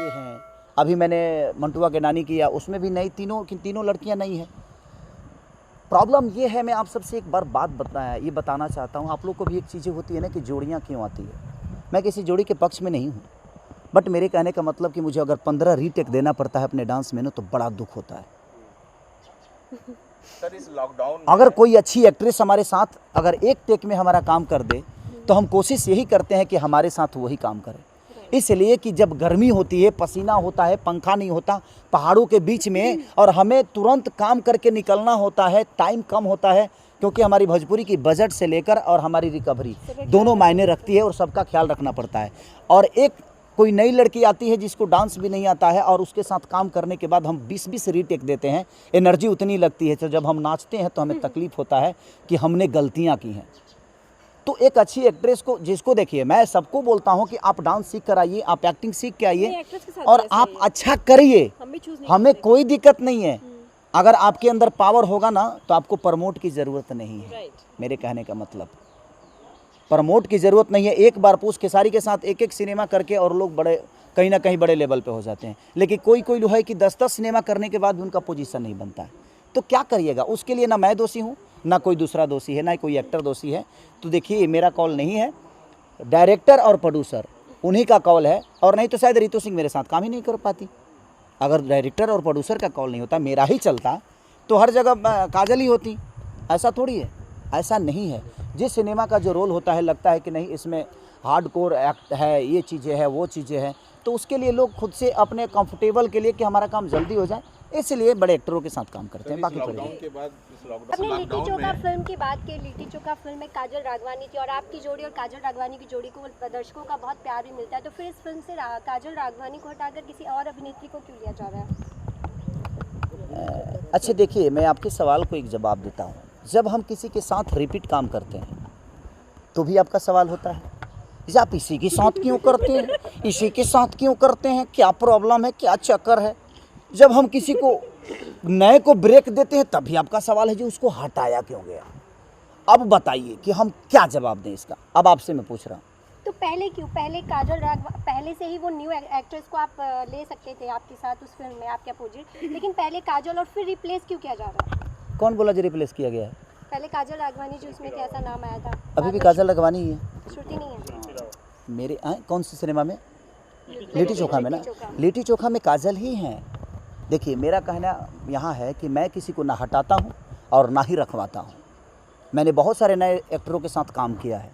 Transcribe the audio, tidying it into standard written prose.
ये हैं। अभी मैंने मंटुआ के नानी किया, उसमें भी नई तीनों लड़कियां नई हैं। प्रॉब्लम ये है, मैं आप सबसे एक बार बात ये बताना चाहता हूँ। आप लोग को भी एक चीज़ें होती है ना कि जोड़ियाँ क्यों आती है। मैं किसी जोड़ी के पक्ष में नहीं हूँ, बट मेरे कहने का मतलब कि मुझे अगर 15 रीटेक देना पड़ता है अपने डांस में ना, तो बड़ा दुख होता है। सर, इस लॉकडाउन अगर कोई अच्छी एक्ट्रेस हमारे साथ अगर एक टेक में हमारा काम कर दे, तो हम कोशिश यही करते हैं कि हमारे साथ वही काम करे। इसलिए कि जब गर्मी होती है, पसीना होता है, पंखा नहीं होता पहाड़ों के बीच में, और हमें तुरंत काम करके निकलना होता है, टाइम कम होता है, क्योंकि हमारी भोजपुरी की बजट से लेकर और हमारी रिकवरी दोनों मायने रखती है और सबका ख्याल रखना पड़ता है। और एक कोई नई लड़की आती है जिसको डांस भी नहीं आता है, और उसके साथ काम करने के बाद हम 20-20 रीटेक देते हैं, एनर्जी उतनी लगती है। तो जब हम नाचते हैं तो हमें तकलीफ़ होता है कि हमने गलतियाँ की हैं। तो एक अच्छी एक्ट्रेस को, जिसको देखिए, मैं सबको बोलता हूं कि आप डांस सीख कर आइए, आप एक्टिंग सीख के आइए और आप अच्छा करिए, हमें कोई दिक्कत नहीं है। अगर आपके अंदर पावर होगा ना, तो आपको प्रमोट की ज़रूरत नहीं है। मेरे कहने का मतलब, प्रमोट की ज़रूरत नहीं है। एक बार पूछ खेसारी के साथ एक सिनेमा करके और लोग बड़े कहीं ना कहीं बड़े लेवल पे हो जाते हैं, लेकिन कोई लोग है कि 10 सिनेमा करने के बाद भी उनका पोजीशन नहीं बनता है। तो क्या करिएगा, उसके लिए ना मैं दोषी हूँ, ना कोई दूसरा दोषी है, ना कोई एक्टर दोषी है। तो देखिए, मेरा कॉल नहीं है, डायरेक्टर और प्रोड्यूसर उन्हीं का कॉल है, और नहीं तो शायद रितु सिंह मेरे साथ काम ही नहीं कर पाती। अगर डायरेक्टर और प्रोड्यूसर का कॉल नहीं होता, मेरा ही चलता, तो हर जगह काजल ही होती। ऐसा थोड़ी है, ऐसा नहीं है। जिस सिनेमा का जो रोल होता है, लगता है कि नहीं इसमें हार्डकोर एक्ट है, ये चीज़ें हैं, वो चीज़ें हैं, तो उसके लिए लोग खुद से अपने कंफर्टेबल के लिए कि हमारा काम जल्दी हो जाए, इसलिए बड़े एक्टरों के साथ काम करते हैं। बाकी लॉकडाउन के बाद, अपने लिट्टी चोखा फिल्म की बात की, लिट्टी चोखा फिल्म में काजल राघवानी थी, और आपकी जोड़ी और काजल राघवानी की जोड़ी को दर्शकों का बहुत प्यार भी मिलता है। तो फिर इस फिल्म से काजल राघवानी को हटाकर किसी और अभिनेत्री को क्यों लिया जा रहा है? अच्छा देखिए, मैं आपके सवाल को एक जवाब देता हूँ। जब हम किसी के साथ रिपीट काम करते हैं तो भी आपका सवाल होता है, आप इसी के साथ क्यों करते हैं, इसी के साथ क्यों करते हैं, क्या प्रॉब्लम है, क्या चक्कर है। जब हम किसी को नए को ब्रेक देते हैं तभी आपका सवाल है जी उसको हटाया क्यों गया। अब बताइए कि हम क्या जवाब दें इसका। अब आपसे मैं पूछ रहा हूँ, तो पहले क्यों, पहले से ही वो न्यू एक्ट्रेस को आप ले सकते थे आपके साथ उस फिल्म में, आपके अपोजिट, लेकिन पहले काजल और फिर रिप्लेस क्यों किया जा रहा है? कौन बोला जी रिप्लेस किया गया है? पहले काजल राघवानी जो उसमें कैसा नाम आया था, अभी भी काजल राघवानी ही है। श्रुति नहीं है मेरे कौन सी सिनेमा में? लिट्टी चोखा में ना, लिट्टी चोखा में काजल ही हैं। देखिए, मेरा कहना यहाँ है कि मैं किसी को ना हटाता हूँ और ना ही रखवाता हूँ। मैंने बहुत सारे नए एक्टरों के साथ काम किया है,